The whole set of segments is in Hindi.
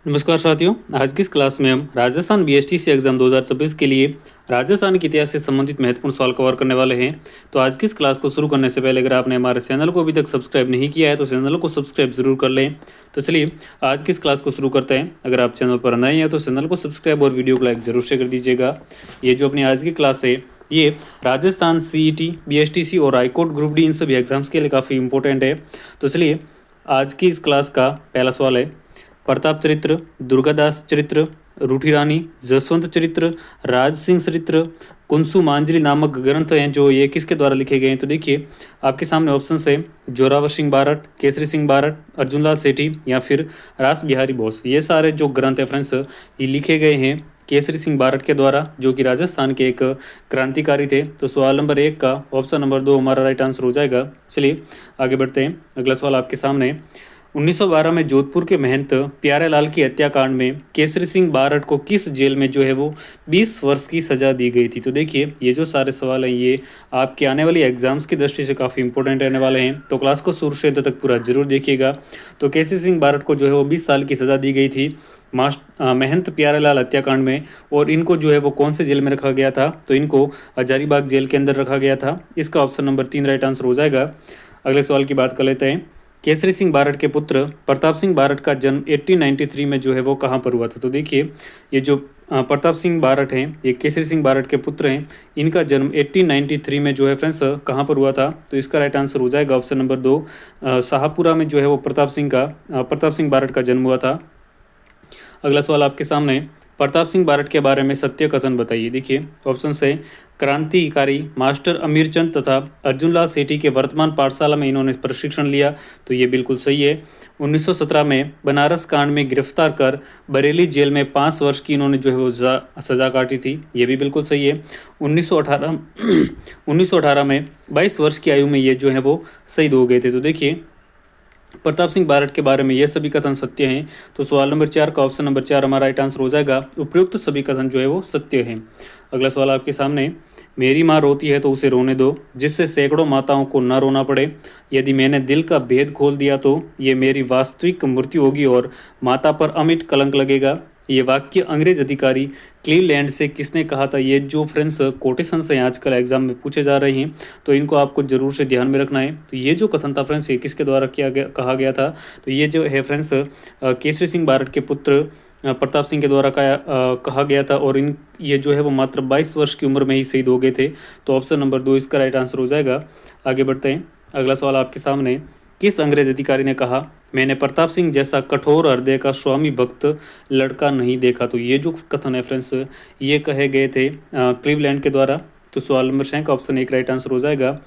नमस्कार साथियों। आज की इस क्लास में हम राजस्थान बीएसटीसी एग्जाम 2026 के लिए राजस्थान के इतिहास से संबंधित महत्वपूर्ण सवाल कवर करने वाले हैं। तो आज की इस क्लास को शुरू करने से पहले अगर आपने हमारे चैनल को अभी तक सब्सक्राइब नहीं किया है तो चैनल को सब्सक्राइब जरूर कर लें। तो चलिए आज की इस क्लास को शुरू करते हैं। अगर आप चैनल पर नए हैं तो चैनल को सब्सक्राइब और वीडियो को लाइक जरूर से कर दीजिएगा। ये जो अपनी आज की क्लास है ये राजस्थान सीईटी, बीएसटीसी और हाईकोर्ट ग्रुप डी इन सभी एग्जाम्स के लिए काफ़ी इंपॉर्टेंट है। तो चलिए आज की इस क्लास का पहला सवाल है, प्रताप चरित्र, दुर्गादास चरित्र, रूठी रानी, जसवंत चरित्र, राज सिंह चरित्र, कुंसु मांजरी नामक ग्रंथ हैं जो ये किसके द्वारा लिखे गए हैं। तो देखिए आपके सामने ऑप्शन है जोरावर सिंह बारट, केसरी सिंह बारट, अर्जुनलाल सेठी या फिर रास बिहारी बोस। ये सारे जो ग्रंथ है फ्रेंड्स ये लिखे गए हैं केसरी सिंह बारट के द्वारा, जो कि राजस्थान के एक क्रांतिकारी थे। तो सवाल नंबर 1 का ऑप्शन नंबर 2 हमारा राइट आंसर हो जाएगा। चलिए आगे बढ़ते हैं। अगला सवाल आपके सामने, 1912 में जोधपुर के महंत प्यारेलाल की हत्याकांड में केसरी सिंह बारट को किस जेल में जो है वो 20 वर्ष की सज़ा दी गई थी। तो देखिए ये जो सारे सवाल हैं ये आपके आने वाली एग्जाम्स की दृष्टि से काफ़ी इंपॉर्टेंट रहने वाले हैं। तो क्लास को शुरू से अंत तक पूरा जरूर देखिएगा। तो केसरी सिंह बारट को जो है वो 20 साल की सज़ा दी गई थी महंत प्यारेलाल हत्याकांड में। और इनको जो है वो कौन से जेल में रखा गया था, तो इनको हजारीबाग जेल के अंदर रखा गया था। इसका ऑप्शन नंबर 3 राइट आंसर हो जाएगा। अगले सवाल की बात कर लेते हैं। केसरी सिंह बारट के पुत्र प्रताप सिंह बारट का जन्म 1893 में जो है वो कहाँ पर हुआ था। तो देखिए ये जो प्रताप सिंह बारट हैं ये केसरी सिंह बारट के पुत्र हैं। इनका जन्म 1893 में जो है फ्रेंड्स कहाँ पर हुआ था। तो इसका राइट आंसर हो जाएगा ऑप्शन नंबर 2, शाहपुरा में जो है वो प्रताप सिंह बारट का जन्म हुआ था। अगला सवाल आपके सामने, प्रताप सिंह बारट के बारे में सत्य कथन बताइए। देखिए ऑप्शन है क्रांतिकारी मास्टर अमीरचंद तथा अर्जुनलाल सेठी के वर्तमान पाठशाला में इन्होंने प्रशिक्षण लिया। तो ये बिल्कुल सही है। 1917 में बनारस कांड में गिरफ्तार कर बरेली जेल में 5 वर्ष की इन्होंने जो है वो सजा काटी थी। ये भी बिल्कुल सही है। 1918 में 22 वर्ष की आयु में ये जो है वो शहीद हो गए थे। तो देखिए प्रताप सिंह बारट के बारे में ये सभी कथन सत्य हैं। तो सवाल नंबर 4 का ऑप्शन नंबर 4 हमारा राइट आंसर हो जाएगा। उपयुक्त सभी कथन जो है वो सत्य हैं। अगला सवाल आपके सामने, मेरी माँ रोती है तो उसे रोने दो, जिससे सैकड़ों माताओं को न रोना पड़े। यदि मैंने दिल का भेद खोल दिया तो ये मेरी वास्तविक मृत्यु होगी और माता पर अमिट कलंक लगेगा। ये वाक्य अंग्रेज अधिकारी क्लीवलैंड से किसने कहा था। ये जो फ्रेंड्स कोटेशंस हैं आजकल एग्जाम में पूछे जा रहे हैं तो इनको आपको जरूर से ध्यान में रखना है। तो ये जो कथन था फ्रेंड्स ये किसके द्वारा कहा गया था। तो ये जो है फ्रेंड्स केसरी सिंह बारट के पुत्र प्रताप सिंह के द्वारा कहा गया था। और ये जो है वो मात्र 22 वर्ष की उम्र में ही शहीद हो गए थे। तो ऑप्शन नंबर 2 इसका राइट आंसर हो जाएगा। आगे बढ़ते हैं। अगला सवाल आपके सामने, किस अंग्रेज अधिकारी ने कहा मैंने प्रताप सिंह जैसा कठोर हृदय का स्वामी भक्त लड़का नहीं देखा। तो ये जो कथन है फ्रेंड्स ये कहे गए थे क्लीवलैंड के द्वारा। तो सवाल नंबर 6 का ऑप्शन 1 राइट आंसर हो जाएगा।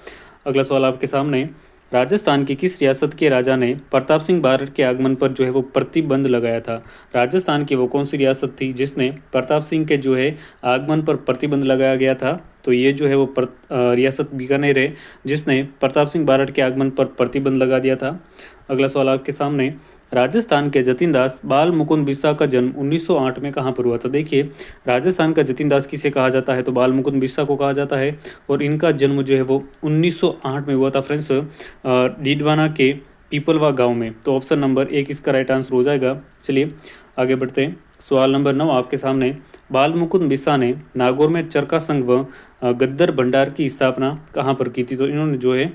अगला सवाल आपके सामने, राजस्थान की किस रियासत के राजा ने प्रताप सिंह बारट के आगमन पर जो है वो प्रतिबंध लगाया था। राजस्थान की वो कौन सी रियासत थी जिसने प्रताप सिंह के जो है आगमन पर प्रतिबंध लगाया गया था। तो ये जो है वो रियासत बीकानेर है जिसने प्रताप सिंह बारट के आगमन पर प्रतिबंध लगा दिया था। अगला सवाल आपके सामने, राजस्थान के जतिन दास बाल मुकुंद बिस्सा का जन्म 1908 में कहाँ पर हुआ था। देखिए राजस्थान का जतिन दास किसे कहा जाता है तो बाल मुकुंद बिस्सा को कहा जाता है। और इनका जन्म जो है वो 1908 में हुआ था फ्रेंड्स डीडवाना के पीपलवा गांव में। तो ऑप्शन नंबर 1 इसका राइट आंसर हो जाएगा। चलिए आगे बढ़ते हैं। सवाल नंबर 9 आपके सामने, बाल मुकुंद बिस्सा ने नागौर में चरखा संघ व गद्दर भंडार की स्थापना कहाँ पर की थी। तो इन्होंने जो है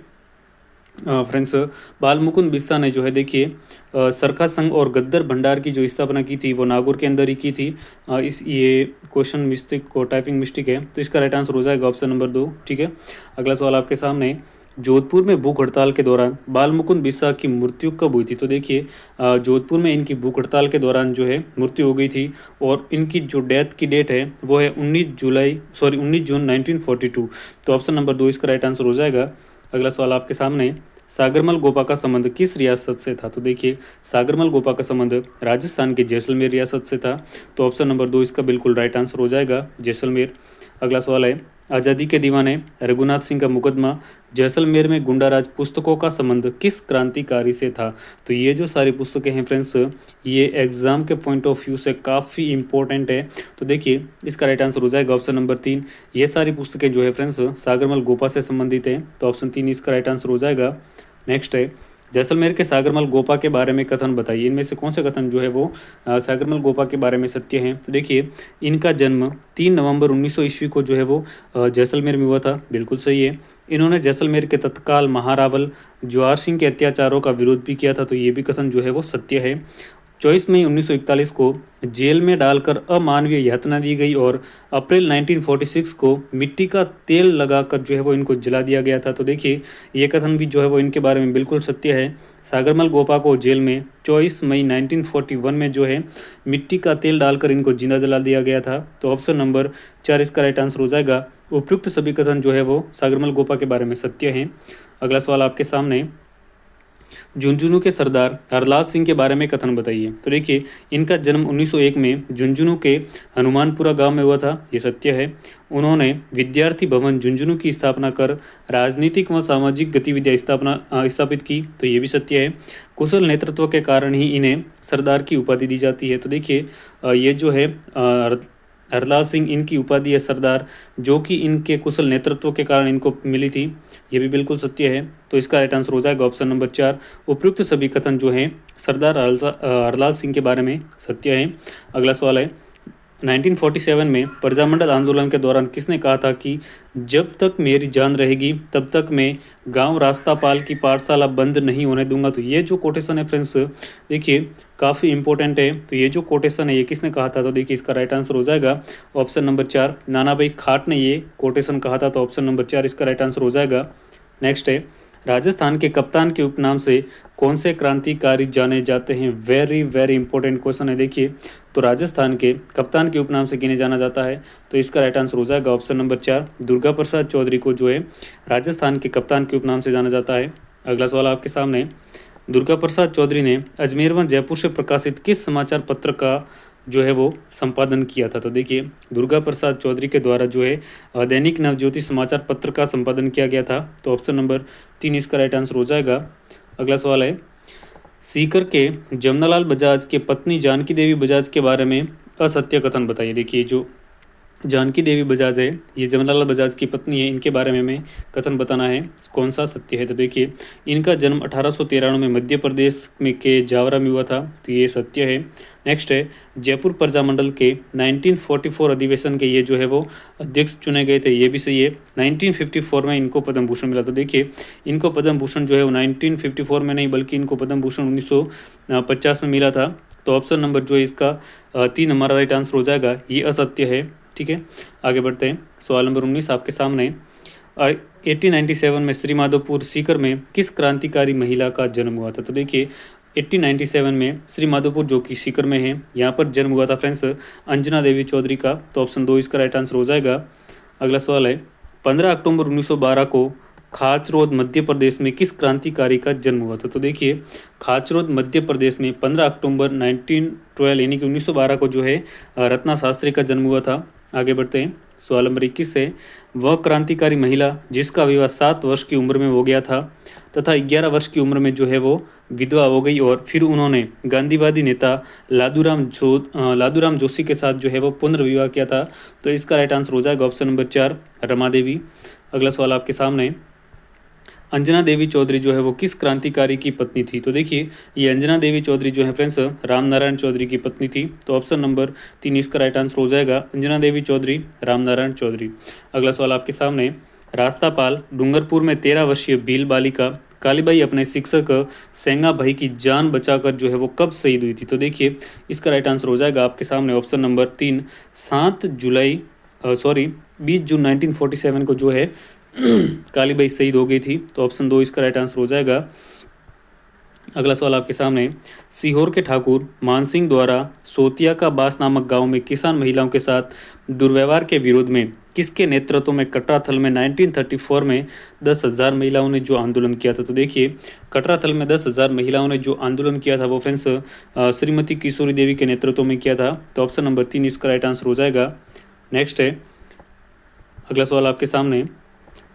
फ्रेंड्स बाल मुकुंद बिस्सा ने जो है देखिए चरखा संघ और गद्दर भंडार की जो स्थापना की थी वो नागौर के अंदर ही की थी। इस ये क्वेश्चन मिस्टेक को टाइपिंग मिस्टेक है तो इसका राइट आंसर हो जाएगा ऑप्शन नंबर 2। ठीक है। अगला सवाल आपके सामने, जोधपुर में भूख हड़ताल के दौरान बाल मुकुंद बिस्सा की मृत्यु कब हुई थी। तो देखिए जोधपुर में इनकी भूख हड़ताल के दौरान जो है मृत्यु हो गई थी। और इनकी जो डेथ की डेट है वो है 19 जून 1942। तो ऑप्शन नंबर 2 इसका राइट आंसर हो जाएगा। अगला सवाल आपके सामने, सागरमल गोपा का संबंध किस रियासत से था। तो देखिए सागरमल गोपा का संबंध राजस्थान के जैसलमेर रियासत से था। तो ऑप्शन नंबर 2 इसका बिल्कुल राइट आंसर हो जाएगा, जैसलमेर। अगला सवाल है, आज़ादी के दीवाने रघुनाथ सिंह का मुकदमा जैसलमेर में गुंडाराज पुस्तकों का संबंध किस क्रांतिकारी से था। तो ये जो सारी पुस्तकें हैं फ्रेंड्स ये एग्जाम के पॉइंट ऑफ व्यू से काफ़ी इंपॉर्टेंट है। तो देखिए इसका राइट आंसर हो जाएगा ऑप्शन नंबर 3। ये सारी पुस्तकें जो है फ्रेंड्स सागरमल गोपा से संबंधित हैं। तो ऑप्शन 3 इसका राइट आंसर हो जाएगा। नेक्स्ट है, जैसलमेर के सागरमल गोपा के बारे में कथन बताइए। इनमें से कौन से कथन जो है वो सागरमल गोपा के बारे में सत्य हैं। तो देखिए, इनका जन्म 3 नवंबर 1900 ईस्वी को जो है वो जैसलमेर में हुआ था, बिल्कुल सही है। इन्होंने जैसलमेर के तत्काल महारावल ज्वार सिंह के अत्याचारों का विरोध भी किया था, तो ये भी कथन जो है वो सत्य है। 24 मई 1941 को जेल में डालकर अमानवीय यातना दी गई और अप्रैल 1946 को मिट्टी का तेल लगाकर जो है वो इनको जला दिया गया था। तो देखिए, ये कथन भी जो है वो इनके बारे में बिल्कुल सत्य है। सागरमल गोपा को जेल में 24 मई 1941 में जो है मिट्टी का तेल डालकर इनको जिंदा जला दिया गया था। तो ऑप्शन नंबर 4 इसका राइट आंसर हो जाएगा। उपयुक्त सभी कथन जो है वो सागरमल गोपा के बारे में सत्य हैं। अगला सवाल आपके सामने, झुंझुनू के सरदार हरलाल सिंह के बारे में कथन बताइए। तो देखिए, इनका जन्म 1901 में झुंझुनू के हनुमानपुरा गांव में हुआ था, ये सत्य है। उन्होंने विद्यार्थी भवन झुंझुनू की स्थापना कर राजनीतिक व सामाजिक गतिविधियां स्थापित की, तो ये भी सत्य है। कुशल नेतृत्व के कारण ही इन्हें सरदार की उपाधि दी जाती है। तो देखिए, ये जो है हरलाल सिंह, इनकी उपाधि है सरदार, जो कि इनके कुशल नेतृत्व के कारण इनको मिली थी, ये भी बिल्कुल सत्य है। तो इसका राइट आंसर हो जाएगा ऑप्शन नंबर 4। उपयुक्त सभी कथन जो हैं सरदार हरलाल सिंह के बारे में सत्य है। अगला सवाल है, 1947 में प्रजामंडल आंदोलन के दौरान किसने कहा था कि जब तक मेरी जान रहेगी तब तक मैं गांव रास्तापाल की पाठशाला बंद नहीं होने दूंगा। तो ये जो कोटेशन है फ्रेंड्स, देखिए काफ़ी इंपॉर्टेंट है। तो ये जो कोटेशन है ये किसने कहा था, तो देखिए इसका राइट आंसर हो जाएगा ऑप्शन नंबर 4, नाना भाई खाट ने ये कोटेशन कहा था। तो ऑप्शन नंबर 4 इसका राइट आंसर हो जाएगा। नेक्स्ट है, राजस्थान के कप्तान के उपनाम से कौन से क्रांतिकारी जाने जाते हैं। वेरी वेरी इंपॉर्टेंट क्वेश्चन है। देखिए, तो राजस्थान के कप्तान के उपनाम से किन्हें जाना जाता है, तो इसका राइट आंसर हो जाएगा ऑप्शन नंबर 4, दुर्गा प्रसाद चौधरी को जो है राजस्थान के कप्तान के उपनाम से जाना जाता है। अगला सवाल आपके सामने, दुर्गा प्रसाद चौधरी ने अजमेर व जयपुर से प्रकाशित किस समाचार पत्र का जो है वो संपादन किया था। तो देखिए, दुर्गा प्रसाद चौधरी के द्वारा जो है दैनिक नवज्योति समाचार पत्र का संपादन किया गया था। तो ऑप्शन नंबर 3 इसका राइट आंसर हो जाएगा। अगला सवाल है, सीकर के जमनालाल बजाज के पत्नी जानकी देवी बजाज के बारे में असत्य कथन बताइए। देखिए, जो जानकी देवी बजाज है ये जमनालाल बजाज की पत्नी है, इनके बारे में हमें कथन बताना है कौन सा सत्य है। तो देखिए, इनका जन्म 1893 में मध्य प्रदेश में के जावरा में हुआ था, तो ये सत्य है। नेक्स्ट है, जयपुर प्रजामंडल के 1944 अधिवेशन के ये जो है वो अध्यक्ष चुने गए थे, ये भी सही है। 1954 में इनको पद्म भूषण मिला। तो देखिए, इनको पद्म भूषण जो है वो 1954 में नहीं बल्कि इनको पद्म भूषण 1950 में मिला था। तो ऑप्शन नंबर जो है इसका 3 हमारा राइट आंसर हो जाएगा, ये असत्य है। ठीक है, आगे बढ़ते हैं। सवाल नंबर 19 आपके सामने, 1897 में श्री माधोपुर सीकर में किस क्रांतिकारी महिला का जन्म हुआ था। तो देखिए, 1897 में श्री माधोपुर जो कि सीकर में है, यहाँ पर जन्म हुआ था फ्रेंड्स अंजना देवी चौधरी का। तो ऑप्शन 2 इसका राइट आंसर हो जाएगा। अगला सवाल है, 15 अक्टूबर 1912 को खाचरोद मध्य प्रदेश में किस क्रांतिकारी का जन्म हुआ था। तो देखिए, खाचरोद मध्य प्रदेश में 15 अक्टूबर 1912 यानी कि 1912 को जो है रत्ना शास्त्री का जन्म हुआ था। आगे बढ़ते हैं। सवाल नंबर 21 से, वह क्रांतिकारी महिला जिसका विवाह 7 वर्ष की उम्र में हो गया था तथा 11 वर्ष की उम्र में जो है वो विधवा हो गई और फिर उन्होंने गांधीवादी नेता लादूराम जोशी के साथ जो है वो पुनर्विवाह किया था। तो इसका राइट आंसर हो जाएगा ऑप्शन नंबर 4, रमा देवी। अगला सवाल आपके सामने, अंजना देवी चौधरी जो है वो किस क्रांतिकारी की पत्नी थी। तो देखिए, ये अंजना देवी चौधरी जो है फ्रेंड्स राम नारायण चौधरी की पत्नी थी। तो ऑप्शन नंबर 3 इसका राइट आंसर हो जाएगा, अंजना देवी चौधरी राम नारायण चौधरी। अगला सवाल आपके सामने, रास्तापाल डूंगरपुर में 13 वर्षीय भील बालिका कालीबाई अपने शिक्षक सेंगा भाई की जान बचाकर जो है वो कब शहीद हुई थी। तो देखिए, इसका राइट आंसर हो जाएगा आपके सामने ऑप्शन नंबर 3, 20 जून 1947 को जो है कालीबाई शहीद हो गई थी। तो ऑप्शन 2 इसका राइट आंसर हो जाएगा। अगला सवाल आपके सामने, सीहोर के ठाकुर मानसिंह द्वारा सोतिया का बास नामक गांव में किसान महिलाओं के साथ दुर्व्यवहार के विरोध में किसके नेतृत्व में कटराथल में 1934 में 10,000 महिलाओं ने जो आंदोलन किया था। तो देखिए, कटराथल में 10,000 महिलाओं ने जो आंदोलन किया था वो फ्रेंड्स श्रीमती किशोरी देवी के नेतृत्व में किया था। तो ऑप्शन नंबर 3 इसका राइट आंसर हो जाएगा। नेक्स्ट है, अगला सवाल आपके सामने,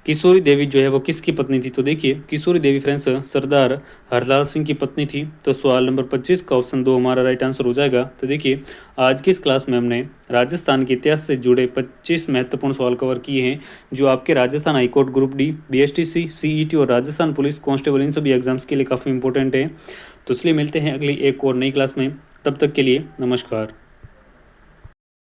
किशोरी देवी जो है वो किसकी पत्नी थी? तो देखिए किशोरी देवी फ्रेंड्स सरदार हरलाल सिंह की पत्नी थी। तो सवाल नंबर 25 का ऑप्शन 2 हमारा राइट आंसर हो जाएगा। तो देखिए आज की इस क्लास में हमने राजस्थान के इतिहास से जुड़े 25 महत्वपूर्ण सवाल कवर किए हैं, जो आपके Rajasthan high court group D, BSTC, CET और राजस्थान पुलिस कांस्टेबल इन सभी एग्जाम्स के लिए काफ़ी इंपॉर्टेंट है। तो इसलिए मिलते हैं अगली एक और नई क्लास में, तब तक के लिए नमस्कार।